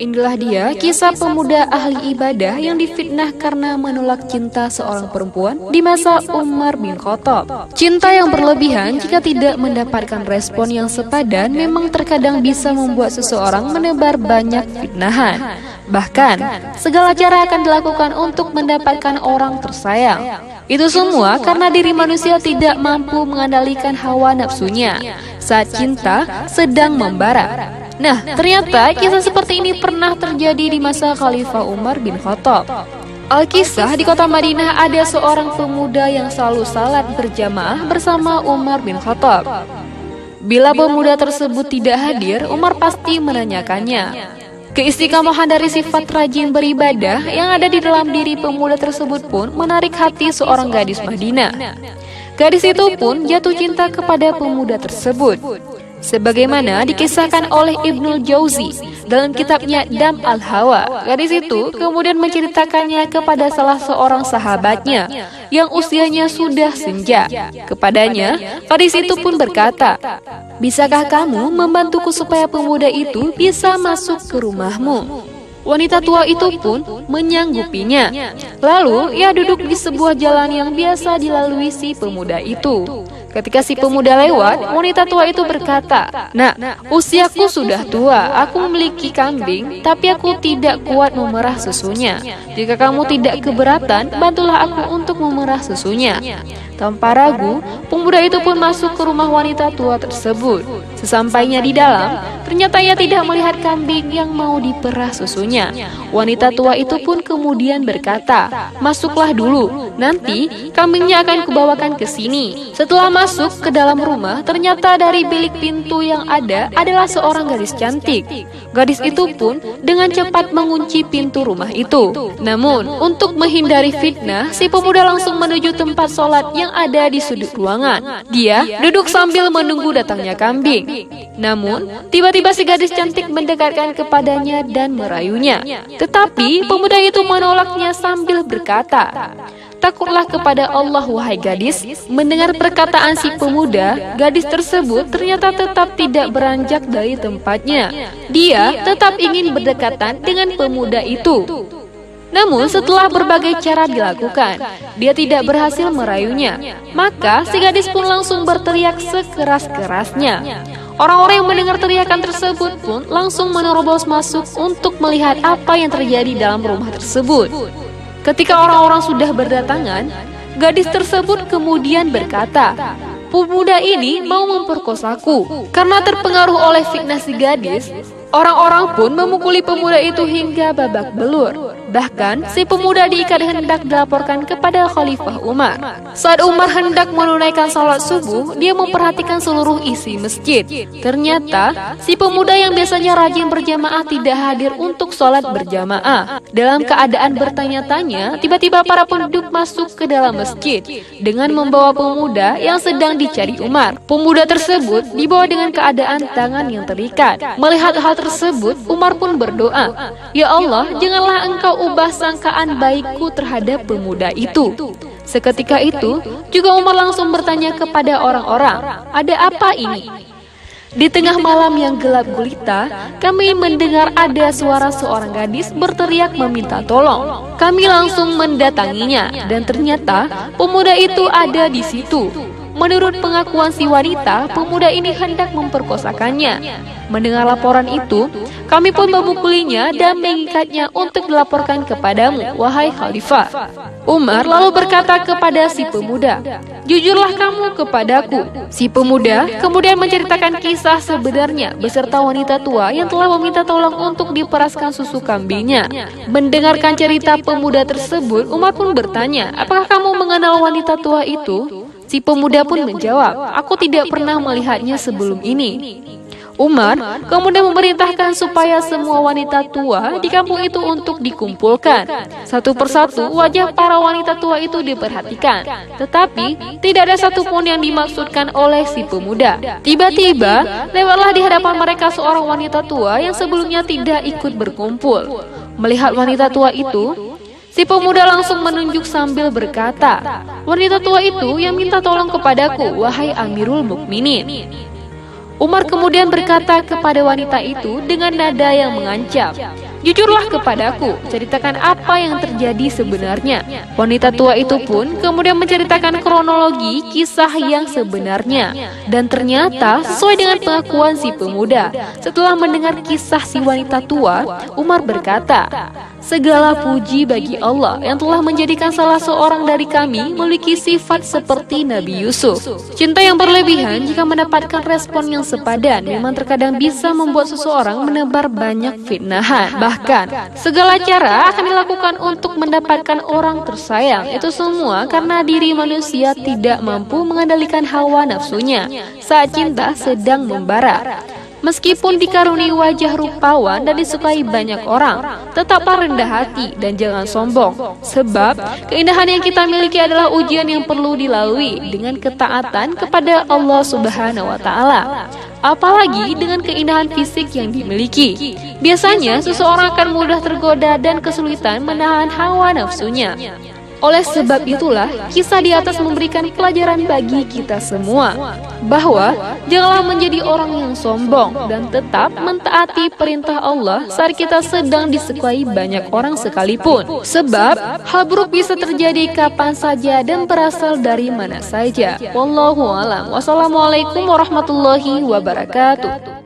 Inilah dia kisah pemuda ahli ibadah yang difitnah karena menolak cinta seorang perempuan di masa Umar bin Khattab. Cinta yang berlebihan jika tidak mendapatkan respon yang sepadan memang terkadang bisa membuat seseorang menebar banyak fitnahan. Bahkan, segala cara akan dilakukan untuk mendapatkan orang tersayang. Itu semua karena diri manusia tidak mampu mengendalikan hawa nafsunya saat cinta sedang membara. Nah, ternyata kisah seperti ini pernah terjadi di masa Khalifah Umar bin Khattab. Alkisah di kota Madinah ada seorang pemuda yang selalu salat berjamaah bersama Umar bin Khattab. Bila pemuda tersebut tidak hadir, Umar pasti menanyakannya. Keistiqomahan dari sifat rajin beribadah yang ada di dalam diri pemuda tersebut pun menarik hati seorang gadis Madinah. Gadis itu pun jatuh cinta kepada pemuda tersebut. Sebagaimana dikisahkan oleh Ibnul Jauzi dalam kitabnya Dam al-Hawa, gadis itu kemudian menceritakannya kepada salah seorang sahabatnya yang usianya sudah senja. Kepadanya, gadis itu pun berkata, "Bisakah kamu membantuku supaya pemuda itu bisa masuk ke rumahmu?" Wanita tua itu pun menyanggupinya. Lalu ia duduk di sebuah jalan yang biasa dilalui si pemuda itu. Ketika si pemuda lewat, wanita tua itu berkata, "Nak, usiaku sudah tua, aku memiliki kambing, tapi aku tidak kuat memerah susunya. Jika kamu tidak keberatan, bantulah aku untuk memerah susunya." Tanpa ragu, pemuda itu pun masuk ke rumah wanita tua tersebut. Sesampainya di dalam, ternyata ia tidak melihat kambing yang mau diperah susunya. Wanita tua itu pun kemudian berkata, "Masuklah dulu, nanti kambingnya akan kubawakan ke sini." Setelah masuk ke dalam rumah, ternyata dari bilik pintu yang ada adalah seorang gadis cantik. Gadis itu pun dengan cepat mengunci pintu rumah itu. Namun, untuk menghindari fitnah, si pemuda langsung menuju tempat sholat yang ada di sudut ruangan. Dia duduk sambil menunggu datangnya kambing. Namun, tiba-tiba si gadis cantik mendekatkan kepadanya dan merayunya. Tetapi, pemuda itu menolaknya sambil berkata, "Takutlah kepada Allah, wahai gadis." Mendengar perkataan si pemuda, gadis tersebut ternyata tetap tidak beranjak dari tempatnya. Dia tetap ingin berdekatan dengan pemuda itu. Namun setelah berbagai cara dilakukan, dia tidak berhasil merayunya. Maka si gadis pun langsung berteriak sekeras-kerasnya. Orang-orang yang mendengar teriakan tersebut pun langsung menerobos masuk untuk melihat apa yang terjadi dalam rumah tersebut. Ketika orang-orang sudah berdatangan, gadis tersebut kemudian berkata, "Pemuda ini mau memperkosaku." Karena terpengaruh oleh fitnah si gadis, orang-orang pun memukuli pemuda itu hingga babak belur. Bahkan, si pemuda diikat hendak dilaporkan kepada Khalifah Umar. Saat Umar hendak menunaikan salat subuh, dia memperhatikan seluruh isi masjid. Ternyata, si pemuda yang biasanya rajin berjamaah tidak hadir untuk salat berjamaah. Dalam keadaan bertanya-tanya, tiba-tiba para penduduk masuk ke dalam masjid dengan membawa pemuda yang sedang dicari Umar. Pemuda tersebut dibawa dengan keadaan tangan yang terikat. Melihat hal tersebut, Umar pun berdoa, "Ya Allah, janganlah Engkau ubah sangkaan baikku terhadap pemuda itu." Seketika itu, juga Umar langsung bertanya kepada orang-orang, "Ada apa ini?" Di tengah malam yang gelap gulita, kami mendengar ada suara seorang gadis berteriak meminta tolong. Kami langsung mendatanginya, dan ternyata pemuda itu ada di situ. Menurut pengakuan si wanita, pemuda ini hendak memperkosakannya. Mendengar laporan itu, kami pun memukulinya dan mengikatnya untuk dilaporkan kepadamu, wahai Khalifah. Umar lalu berkata kepada si pemuda, "Jujurlah kamu kepadaku." Si pemuda kemudian menceritakan kisah sebenarnya beserta wanita tua yang telah meminta tolong untuk diperaskan susu kambingnya. Mendengarkan cerita pemuda tersebut, Umar pun bertanya, "Apakah kamu mengenal wanita tua itu?" Si pemuda pun menjawab, "Aku tidak pernah melihatnya sebelum ini." Umar kemudian memerintahkan supaya semua wanita tua di kampung itu untuk dikumpulkan. Satu persatu wajah para wanita tua itu diperhatikan, tetapi tidak ada satupun yang dimaksudkan oleh si pemuda. Tiba-tiba lewatlah di hadapan mereka seorang wanita tua yang sebelumnya tidak ikut berkumpul. Melihat wanita tua itu, si pemuda langsung menunjuk sambil berkata, "Wanita tua itu yang minta tolong kepadaku, wahai Amirul Mukminin." Umar kemudian berkata kepada wanita itu dengan nada yang mengancam, "Jujurlah kepadaku, ceritakan apa yang terjadi sebenarnya." Wanita tua itu pun kemudian menceritakan kronologi kisah yang sebenarnya. Dan ternyata sesuai dengan pengakuan si pemuda. Setelah mendengar kisah si wanita tua, Umar berkata, "Segala puji bagi Allah yang telah menjadikan salah seorang dari kami memiliki sifat seperti Nabi Yusuf." Cinta yang berlebihan jika mendapatkan respon yang sepadan memang terkadang bisa membuat seseorang menebar banyak fitnahan. Bahkan, segala cara akan dilakukan untuk mendapatkan orang tersayang. Itu semua karena diri manusia tidak mampu mengendalikan hawa nafsunya saat cinta sedang membara. Meskipun dikaruniai wajah rupawan dan disukai banyak orang, tetaplah rendah hati dan jangan sombong. Sebab keindahan yang kita miliki adalah ujian yang perlu dilalui dengan ketaatan kepada Allah Subhanahu wa Ta'ala. Apalagi dengan keindahan fisik yang dimiliki. Biasanya seseorang akan mudah tergoda dan kesulitan menahan hawa nafsunya. Oleh sebab itulah, kisah di atas memberikan pelajaran bagi kita semua, bahwa janganlah menjadi orang yang sombong dan tetap mentaati perintah Allah saat kita sedang disukai banyak orang sekalipun. Sebab, hal buruk bisa terjadi kapan saja dan berasal dari mana saja. Wallahu a'lam. Wassalamualaikum warahmatullahi wabarakatuh.